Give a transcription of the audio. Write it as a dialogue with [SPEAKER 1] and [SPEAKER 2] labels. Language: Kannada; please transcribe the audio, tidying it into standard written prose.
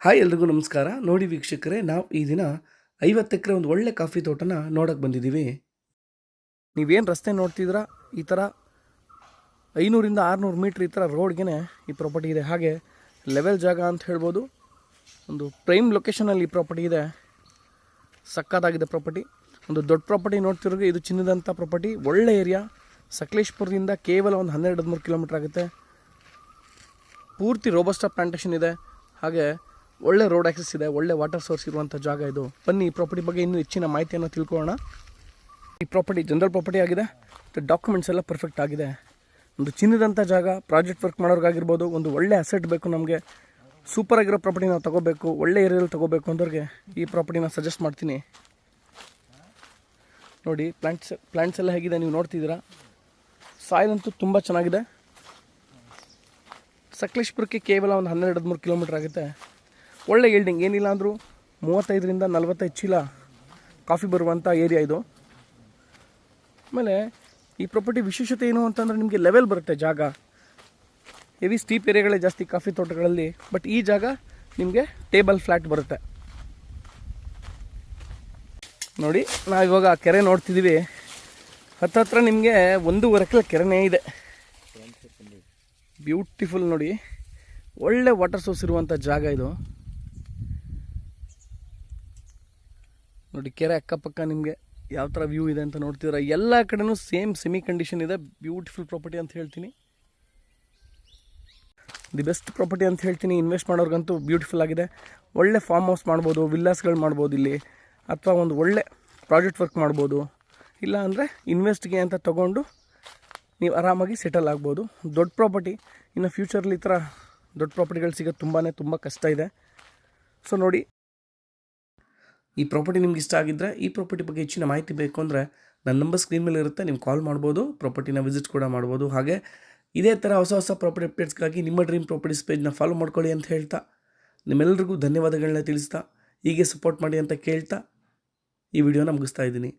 [SPEAKER 1] ಹಾಯ್ ಎಲ್ರಿಗೂ ನಮಸ್ಕಾರ. ನೋಡಿ ವೀಕ್ಷಕರೇ, ನಾವು ಈ ದಿನ 50 ಎಕರೆ ಒಂದು ಒಳ್ಳೆ ಕಾಫಿ ತೋಟನ ನೋಡಕ್ಕೆ ಬಂದಿದ್ದೀವಿ. ನೀವೇನು ರಸ್ತೆ ನೋಡ್ತಿದ್ದೀರಾ, ಈ ಥರ 500 ಇಂದ 600 ಮೀಟ್ರ್ ಈ ಥರ ರೋಡ್ಗೆ ಈ ಪ್ರಾಪರ್ಟಿ ಇದೆ. ಹಾಗೆ ಲೆವೆಲ್ ಜಾಗ ಅಂತ ಹೇಳ್ಬೋದು. ಒಂದು ಪ್ರೈಮ್ ಲೊಕೇಶನಲ್ಲಿ ಈ ಪ್ರಾಪರ್ಟಿ ಇದೆ. ಸಕ್ಕತ್ತಾಗಿದೆ ಪ್ರಾಪರ್ಟಿ. ಒಂದು ದೊಡ್ಡ ಪ್ರಾಪರ್ಟಿ ನೋಡ್ತಿರೋರಿಗೆ ಇದು ಚಿನ್ನದಂಥ ಪ್ರಾಪರ್ಟಿ. ಒಳ್ಳೆ ಏರಿಯಾ. ಸಕಲೇಶ್ಪುರದಿಂದ ಕೇವಲ ಒಂದು 12-13 ಕಿಲೋಮೀಟ್ರ್ ಆಗುತ್ತೆ. ಪೂರ್ತಿ ರೋಬಸ್ಟಾ ಪ್ಲಾಂಟೇಷನ್ ಇದೆ. ಹಾಗೆ ಒಳ್ಳೆ ರೋಡ್ ಆಕ್ಸೆಸ್ ಇದೆ. ಒಳ್ಳೆ ವಾಟರ್ ಸೋರ್ಸ್ ಇರುವಂಥ ಜಾಗ ಇದು. ಬನ್ನಿ ಈ ಪ್ರಾಪರ್ಟಿ ಬಗ್ಗೆ ಇನ್ನೂ ಹೆಚ್ಚಿನ ಮಾಹಿತಿಯನ್ನು ತಿಳ್ಕೊಳ್ಳೋಣ. ಈ ಪ್ರಾಪರ್ಟಿ ಜನರಲ್ ಪ್ರಾಪರ್ಟಿ ಆಗಿದೆ. ಡಾಕ್ಯುಮೆಂಟ್ಸ್ ಎಲ್ಲ ಪರ್ಫೆಕ್ಟ್ ಆಗಿದೆ. ಒಂದು ಚಿನ್ನದಂಥ ಜಾಗ. ಪ್ರಾಜೆಕ್ಟ್ ವರ್ಕ್ ಮಾಡೋರಿಗಾಗಿರ್ಬೋದು, ಒಂದು ಒಳ್ಳೆ ಅಸೆಟ್ ಬೇಕು ನಮಗೆ, ಸೂಪರಾಗಿರೋ ಪ್ರಾಪರ್ಟಿ ನಾವು ತೊಗೋಬೇಕು, ಒಳ್ಳೆ ಏರಿಯಲ್ಲಿ ತೊಗೋಬೇಕು ಅಂದವ್ರಿಗೆ ಈ ಪ್ರಾಪರ್ಟಿನ ಸಜೆಸ್ಟ್ ಮಾಡ್ತೀನಿ. ನೋಡಿ ಪ್ಲ್ಯಾಂಟ್ಸ್ ಎಲ್ಲ ಹೇಗಿದೆ ನೀವು ನೋಡ್ತಿದ್ದೀರಾ. ಸಾಯಿಲ್ ಅಂತೂ ತುಂಬ ಚೆನ್ನಾಗಿದೆ. ಸಕಲೇಶ್ಪುರಕ್ಕೆ ಕೇವಲ ಒಂದು 12-13 ಕಿಲೋಮೀಟ್ರ್ ಆಗುತ್ತೆ. ಒಳ್ಳೆ ಈಲ್ಡಿಂಗ್, ಏನಿಲ್ಲ ಅಂದರೂ 35ರಿಂದ 45 ಚೀಲ ಕಾಫಿ ಬರುವಂಥ ಏರಿಯಾ ಇದು. ಆಮೇಲೆ ಈ ಪ್ರಾಪರ್ಟಿ ವಿಶೇಷತೆ ಏನು ಅಂತಂದರೆ ನಿಮಗೆ ಲೆವೆಲ್ ಬರುತ್ತೆ ಜಾಗ. ಹೆವಿ ಸ್ಟೀಪ್ ಏರಿಯಾಗಳೇ ಜಾಸ್ತಿ ಕಾಫಿ ತೋಟಗಳಲ್ಲಿ. ಬಟ್ ಈ ಜಾಗ ನಿಮಗೆ ಟೇಬಲ್ ಫ್ಲ್ಯಾಟ್ ಬರುತ್ತೆ. ನೋಡಿ ನಾವಿವಾಗ ಕೆರೆ ನೋಡ್ತಿದ್ದೀವಿ. ಹತ್ತಿರ ನಿಮಗೆ 1.5 ಎಕರೆ ಕೆರೆನೇ ಇದೆ. ಬ್ಯೂಟಿಫುಲ್ ನೋಡಿ. ಒಳ್ಳೆ ವಾಟರ್ ಸೋರ್ಸ್ ಇರುವಂಥ ಜಾಗ ಇದು. ನೋಡಿ ಕೆರೆ ಅಕ್ಕಪಕ್ಕ ನಿಮಗೆ ಯಾವ ಥರ ವ್ಯೂ ಇದೆ ಅಂತ ನೋಡ್ತಿದ್ರೆ ಎಲ್ಲ ಕಡೆನೂ ಸೇಮ್ ಸೆಮಿ ಕಂಡೀಷನ್ ಇದೆ. ಬ್ಯೂಟಿಫುಲ್ ಪ್ರಾಪರ್ಟಿ ಅಂತ ಹೇಳ್ತೀನಿ. ದಿ ಬೆಸ್ಟ್ ಪ್ರಾಪರ್ಟಿ ಅಂತ ಹೇಳ್ತೀನಿ. ಇನ್ವೆಸ್ಟ್ ಮಾಡೋರ್ಗಂತೂ ಬ್ಯೂಟಿಫುಲ್ ಆಗಿದೆ. ಒಳ್ಳೆ ಫಾರ್ಮ್ ಹೌಸ್ ಮಾಡ್ಬೋದು, ವಿಲ್ಲಾಸ್ಗಳು ಮಾಡ್ಬೋದು ಇಲ್ಲಿ, ಅಥವಾ ಒಂದು ಒಳ್ಳೆ ಪ್ರಾಜೆಕ್ಟ್ ವರ್ಕ್ ಮಾಡ್ಬೋದು. ಇಲ್ಲ ಅಂದರೆ ಇನ್ವೆಸ್ಟ್ಗೆ ಅಂತ ತೊಗೊಂಡು ನೀವು ಆರಾಮಾಗಿ ಸೆಟಲ್ ಆಗ್ಬೋದು. ದೊಡ್ಡ ಪ್ರಾಪರ್ಟಿ. ಇನ್ನು ಫ್ಯೂಚರಲ್ಲಿ ಈ ಥರ ದೊಡ್ಡ ಪ್ರಾಪರ್ಟಿಗಳು ಸಿಗೋದು ತುಂಬ ಕಷ್ಟ ಇದೆ. ಸೊ ನೋಡಿ, ಈ ಪ್ರಾಪರ್ಟಿ ನಿಮ್ಗೆ ಇಷ್ಟ ಆಗಿದ್ದರೆ, ಈ ಪ್ರಾಪರ್ಟಿ ಬಗ್ಗೆ ಹೆಚ್ಚಿನ ಮಾಹಿತಿ ಬೇಕು ಅಂದರೆ ನನ್ನ ನಂಬರ್ ಸ್ಕ್ರೀನ್ ಮೇಲೆ ಇರುತ್ತೆ, ನೀವು ಕಾಲ್ ಮಾಡ್ಬೋದು. ಪ್ರಾಪರ್ಟಿನ ವಿಸಿಟ್ ಕೂಡ ಮಾಡ್ಬೋದು. ಹಾಗೆ ಇದೇ ಥರ ಹೊಸ ಪ್ರಾಪರ್ಟಿ ಅಪ್ಡೇಟ್ಸ್ಗಾಗಿ ನಿಮ್ಮ ಡ್ರೀಮ್ ಪ್ರಾಪರ್ಟೀಸ್ ಪೇಜ್ನ ಫಾಲೋ ಮಾಡ್ಕೊಳ್ಳಿ ಅಂತ ಹೇಳ್ತಾ, ನಿಮ್ಮೆಲ್ಲರಿಗೂ ಧನ್ಯವಾದಗಳನ್ನ ತಿಳಿಸ್ತಾ, ಹೀಗೆ ಸಪೋರ್ಟ್ ಮಾಡಿ ಅಂತ ಕೇಳ್ತಾ ಈ ವಿಡಿಯೋನ ಮುಗಿಸ್ತಾ ಇದ್ದೀನಿ.